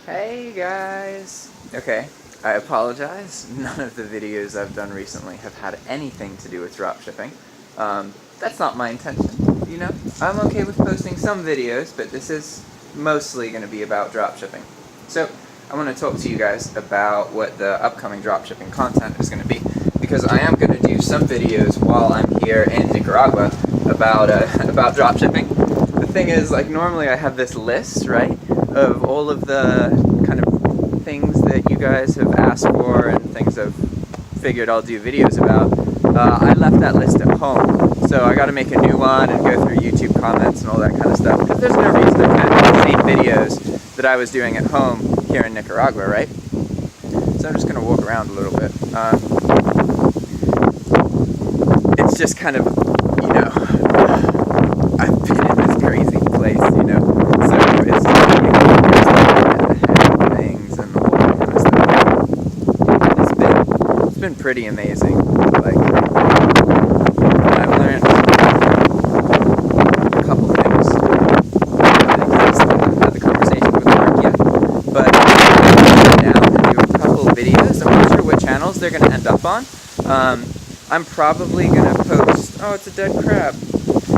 Hey guys! Okay, I apologize. None of the videos I've done recently have had anything to do with dropshipping. That's not my intention, you know? I'm okay with posting some videos, but this is mostly going to be about dropshipping. So, I want to talk to you guys about what the upcoming dropshipping content is going to be, because I am going to do some videos while I'm here in Nicaragua about dropshipping. The thing is, like, normally I have this list, right, of all of the kind of things that you guys have asked for and things I've figured I'll do videos about. I left that list at home, so I got to make a new one and go through YouTube comments and all that kind of stuff, because there's no reason I can't do the same videos that I was doing at home here in Nicaragua, right? So I'm just going to walk around a little bit. It's just kind of, you know, I've been in this crazy place, you know, so it's things and all that kind of stuff. It's been pretty amazing. Like, I've learned a couple things. I haven't had the conversation with Marc yet, but now to do a couple videos. I'm not sure what channels they're going to end up on. I'm probably going to post, oh, it's a dead crab.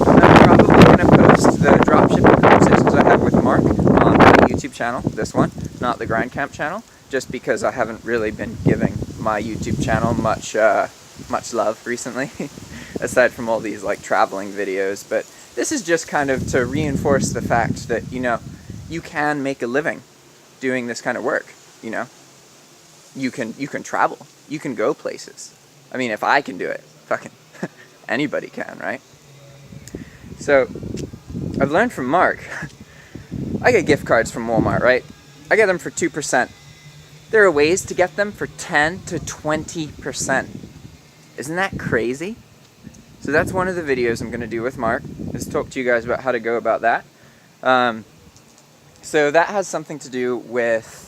I'm probably going to post the dropshipping conversations I had with Marc on my YouTube channel, this one, not the Grind Camp channel, just because I haven't really been giving my YouTube channel much love recently, aside from all these like traveling videos. But this is just kind of to reinforce the fact that, you know, you can make a living doing this kind of work, you know. You can travel, you can go places. I mean, if I can do it, fucking anybody can, right? So, I've learned from Marc, I get gift cards from Walmart, right? I get them for 2%. There are ways to get them for 10 to 20%. Isn't that crazy? So that's one of the videos I'm going to do with Marc, is talk to you guys about how to go about that. So that has something to do with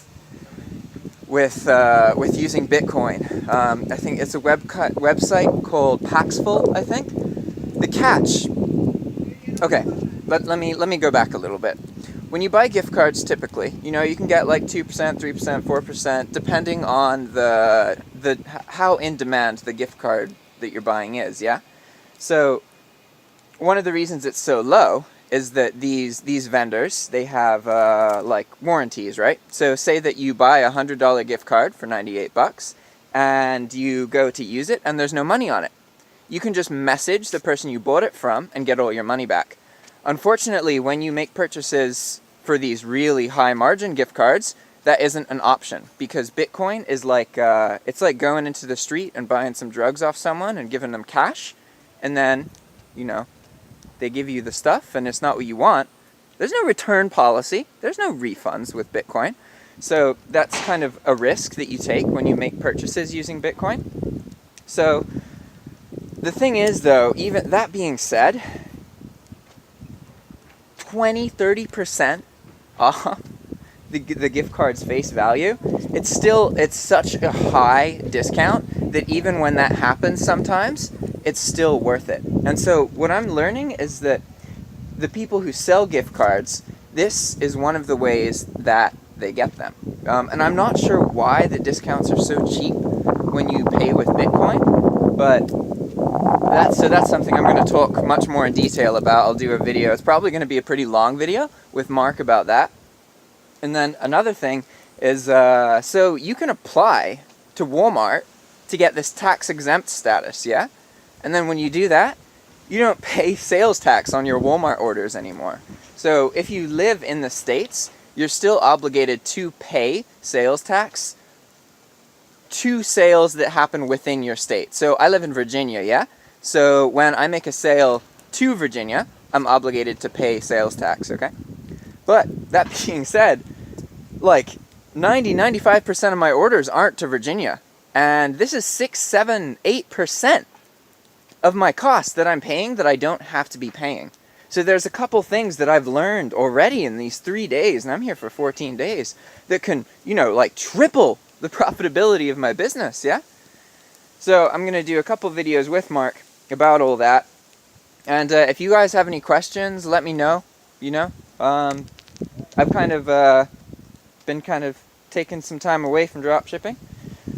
using Bitcoin. I think it's a website called Paxful, I think. The catch. Okay, but let me go back a little bit. When you buy gift cards, typically, you know, you can get like 2%, 3%, 4%, depending on how in demand the gift card that you're buying is, yeah? So, one of the reasons it's so low is that these vendors, they have like warranties, right? So say that you buy a $100 gift card for 98 bucks and you go to use it and there's no money on it. You can just message the person you bought it from and get all your money back. Unfortunately, when you make purchases for these really high margin gift cards, that isn't an option, because Bitcoin is like, it's like going into the street and buying some drugs off someone and giving them cash, and then, you know, they give you the stuff and it's not what you want. There's no return policy. There's no refunds with Bitcoin. So that's kind of a risk that you take when you make purchases using Bitcoin. So the thing is, though, even that being said, 20-30% off the gift card's face value, it's such a high discount that even when that happens sometimes, it's still worth it. And so what I'm learning is that the people who sell gift cards, this is one of the ways that they get them. And I'm not sure why the discounts are so cheap when you pay with Bitcoin, but that's something I'm going to talk much more in detail about. I'll do a video. It's probably going to be a pretty long video with Marc about that. And then another thing is, so you can apply to Walmart to get this tax-exempt status, yeah? And then when you do that, you don't pay sales tax on your Walmart orders anymore. So if you live in the States, you're still obligated to pay sales tax to sales that happen within your state. So I live in Virginia, yeah? So when I make a sale to Virginia, I'm obligated to pay sales tax, okay? But that being said, like 90-95% of my orders aren't to Virginia. And this is 6-7-8% of my costs that I'm paying that I don't have to be paying. So there's a couple things that I've learned already in these 3 days, and I'm here for 14 days, that can, you know, like triple the profitability of my business, yeah? So I'm going to do a couple videos with Marc about all that. And if you guys have any questions, let me know, you know. I've kind of been kind of taking some time away from dropshipping.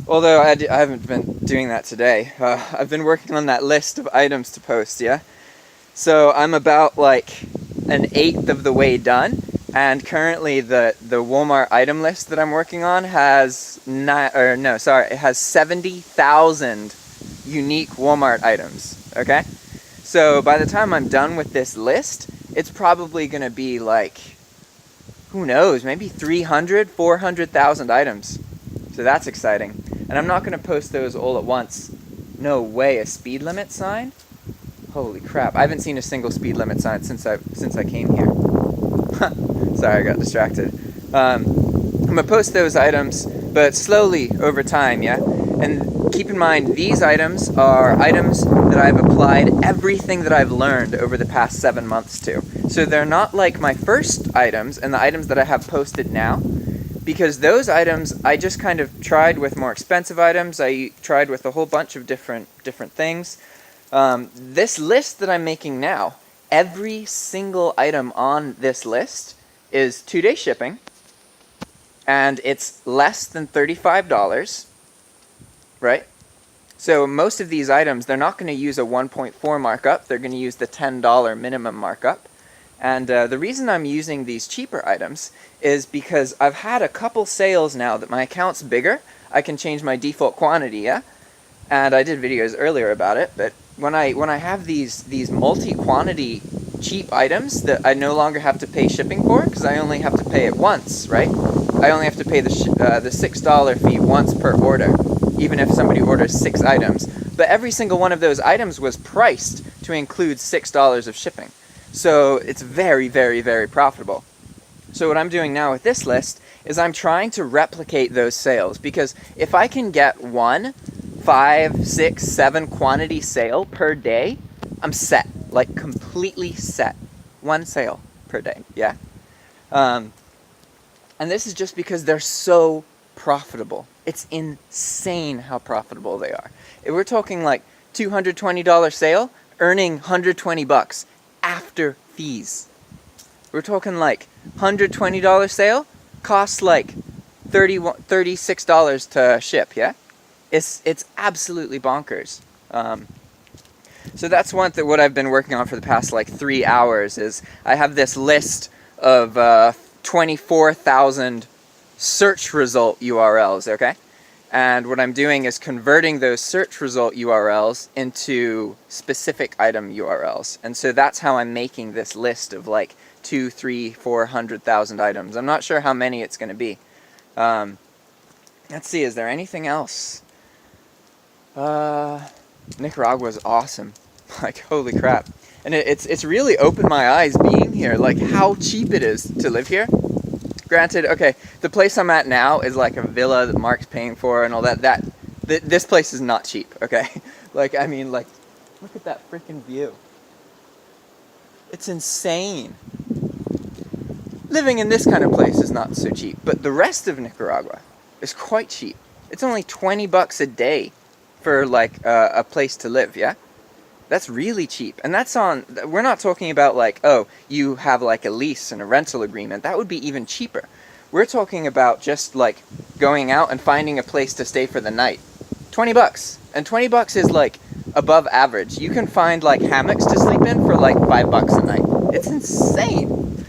Although I haven't been doing that today. I've been working on that list of items to post, yeah? So I'm about like an eighth of the way done, and currently the Walmart item list that I'm working on has it has 70,000 unique Walmart items, okay? So by the time I'm done with this list, it's probably going to be like, who knows, maybe 300, 400,000 items. So that's exciting. And I'm not going to post those all at once. No way, a speed limit sign? Holy crap, I haven't seen a single speed limit sign since I came here. Sorry, I got distracted. I'm going to post those items, but slowly over time, yeah? And keep in mind, these items are items that I've applied everything that I've learned over the past 7 months to. So they're not like my first items and the items that I have posted now, because those items I just kind of tried with more expensive items. I tried with a whole bunch of different things. This list that I'm making now, every single item on this list is 2-day shipping, and it's less than $35, right? So most of these items, they're not going to use a 1.4 markup, they're going to use the $10 minimum markup. And the reason I'm using these cheaper items is because I've had a couple sales now that my account's bigger. I can change my default quantity, yeah? And I did videos earlier about it, but when I have these multi-quantity cheap items that I no longer have to pay shipping for, because I only have to pay it once, right? I only have to pay the $6 fee once per order, even if somebody orders 6 items. But every single one of those items was priced to include $6 of shipping. So it's very, very, very profitable. So what I'm doing now with this list is I'm trying to replicate those sales, because if I can get 1, 5, 6, 7 quantity sale per day, I'm set, like completely set. 1 sale per day, yeah? And this is just because they're so profitable. It's insane how profitable they are. If we're talking like $220 sale, earning $120 after fees. We're talking like $120 sale, costs like $36 to ship, yeah? It's absolutely bonkers. So that's what I've been working on for the past like 3 hours. Is I have this list of 24,000 search result URLs, okay? And what I'm doing is converting those search result URLs into specific item URLs. And so that's how I'm making this list of like 200,000, 300,000, 400,000 items. I'm not sure how many it's going to be. Let's see, is there anything else? Nicaragua is awesome. Like, holy crap. And it's really opened my eyes being here, like how cheap it is to live here. Granted, okay, the place I'm at now is like a villa that Marc's paying for and all that. This place is not cheap, okay? Like, I mean, like, look at that freaking view. It's insane. Living in this kind of place is not so cheap, but the rest of Nicaragua is quite cheap. It's only $20 a day for like a place to live, yeah? That's really cheap. And that's on, we're not talking about like, oh, you have like a lease and a rental agreement. That would be even cheaper. We're talking about just like going out and finding a place to stay for the night. $20. And $20 is like above average. You can find like hammocks to sleep in for like $5 a night. It's insane.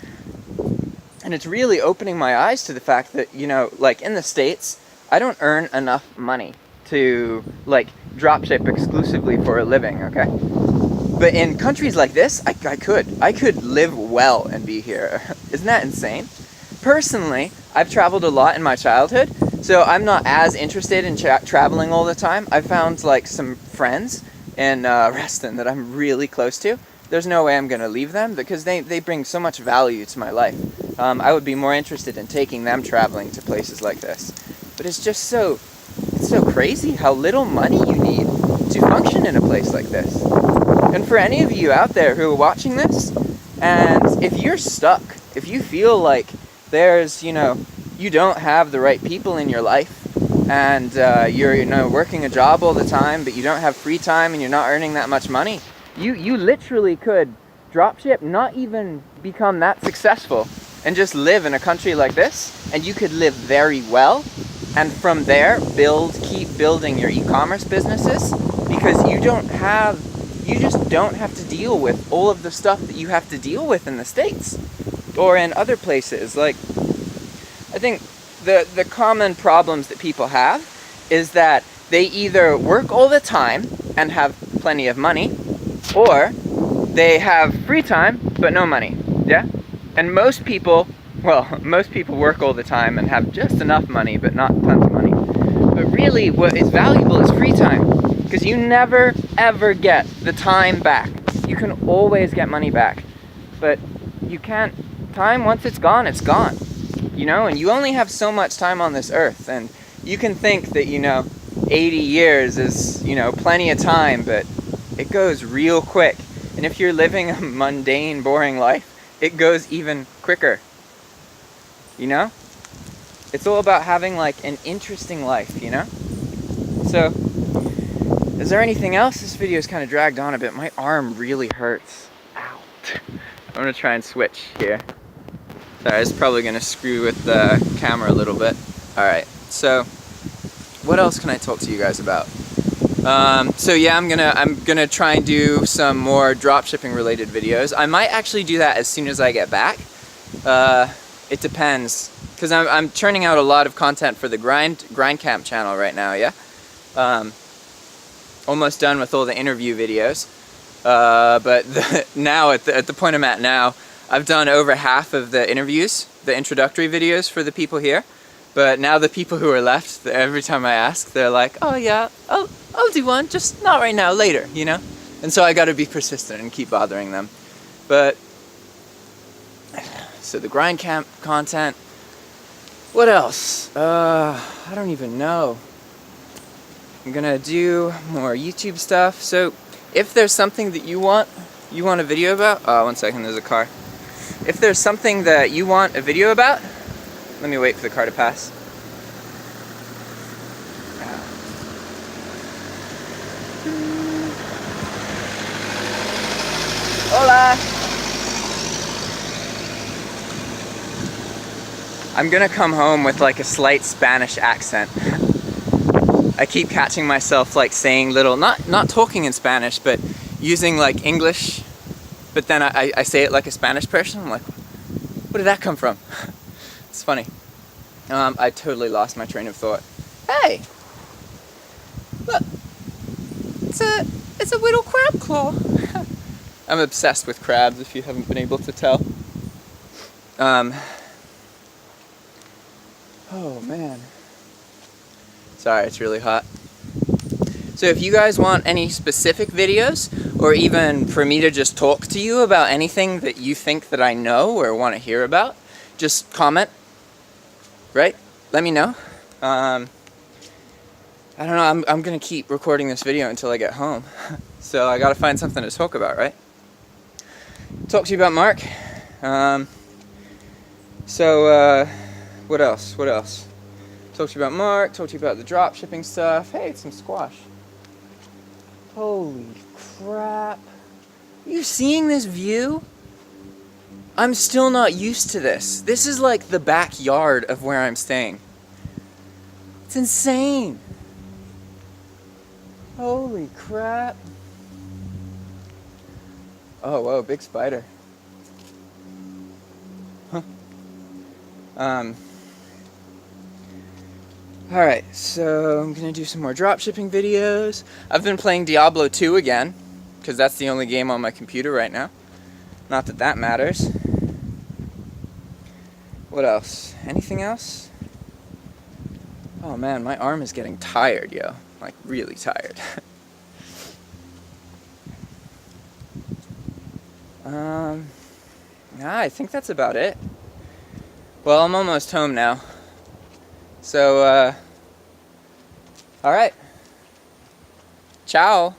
And it's really opening my eyes to the fact that, you know, like in the States, I don't earn enough money to like dropship exclusively for a living, okay? But in countries like this, I could live well and be here. Isn't that insane? Personally, I've traveled a lot in my childhood, so I'm not as interested in traveling all the time. I found like some friends in Reston that I'm really close to. There's no way I'm going to leave them because they bring so much value to my life. I would be more interested in taking them traveling to places like this. But it's just so crazy how little money you need to function in a place like this. And for any of you out there who are watching this, and if you're stuck, if you feel like there's, you know, you don't have the right people in your life, and you're, you know, working a job all the time, but you don't have free time and you're not earning that much money, you literally could dropship, not even become that successful, and just live in a country like this, and you could live very well, and from there keep building your e-commerce businesses, because you just don't have to deal with all of the stuff that you have to deal with in the States or in other places. Like, I think the common problems that people have is that they either work all the time and have plenty of money, or they have free time but no money. Yeah? And most people work all the time and have just enough money but not tons of money. But really what is valuable is free time, because you never ever get the time back. You can always get money back, but you can't. Time, once it's gone, it's gone. You know, and you only have so much time on this earth, and you can think that, 80 years is, plenty of time, but it goes real quick. And if you're living a mundane, boring life, it goes even quicker. It's all about having like an interesting life, So, is there anything else? This video is kind of dragged on a bit. My arm really hurts. Ow. I'm gonna try and switch here. Sorry, it's probably gonna screw with the camera a little bit. Alright, so what else can I talk to you guys about? So yeah, I'm gonna try and do some more dropshipping related videos. I might actually do that as soon as I get back. It depends, because I'm churning out a lot of content for the grind camp channel right now. Yeah, almost done with all the interview videos. But now at the point I'm at now, I've done over half of the interviews, the introductory videos for the people here. But now the people who are left, every time I ask, they're like, "Oh yeah, I'll do one, just not right now, later," And so I got to be persistent and keep bothering them. But so the grind camp content. What else? I don't even know. I'm gonna do more YouTube stuff. So if there's something that you want a video about, one second, there's a car. If there's something that you want a video about, let me wait for the car to pass. Hola! I'm gonna come home with like a slight Spanish accent. I keep catching myself like saying little, not talking in Spanish, but using like English, but then I say it like a Spanish person. I'm like, where did that come from? It's funny. I totally lost my train of thought. Hey! Look! It's a little crab claw! I'm obsessed with crabs, if you haven't been able to tell. Oh man. Sorry, it's really hot. So if you guys want any specific videos, or even for me to just talk to you about anything that you think that I know or want to hear about, just comment, right? Let me know. I don't know, I'm gonna keep recording this video until I get home. So I gotta find something to talk about, right? Talk to you about Marc. What else? Talk to you about Marc, talk to you about the dropshipping stuff. Hey, it's some squash. Holy crap. Are you seeing this view? I'm still not used to this. This is like the backyard of where I'm staying. It's insane. Holy crap. Oh, whoa, big spider. Huh. Alright, so I'm gonna do some more dropshipping videos. I've been playing Diablo 2 again, because that's the only game on my computer right now. Not that that matters. What else? Anything else? Oh man, my arm is getting tired, yo. Like, really tired. Yeah, I think that's about it. Well, I'm almost home now. So, alright. Ciao.